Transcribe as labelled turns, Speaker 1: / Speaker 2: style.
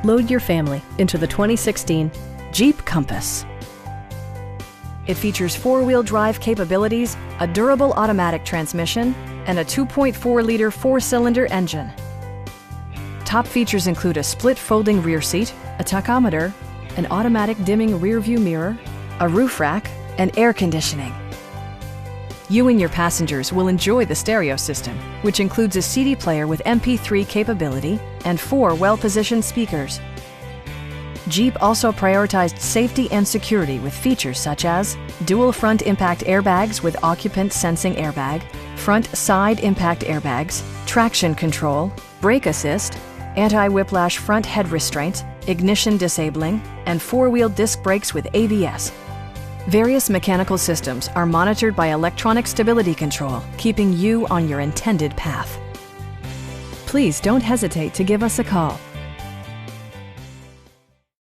Speaker 1: Load your family into the 2016 Jeep Compass. It features four-wheel drive capabilities, a durable automatic transmission, and a 2.4-liter four-cylinder engine. Top features include a split folding rear seat, a tachometer, an automatic dimming rear-view mirror, a roof rack, and air conditioning. You and your passengers will enjoy the stereo system, which includes a CD player with MP3 capability and 4 well-positioned speakers. Jeep also prioritized safety and security with features such as dual front impact airbags with occupant sensing airbag, front side impact airbags, traction control, brake assist, anti-whiplash front head restraints, ignition disabling, and four-wheel disc brakes with ABS. Various mechanical systems are monitored by electronic stability control, keeping you on your intended path. Please don't hesitate to give us a call.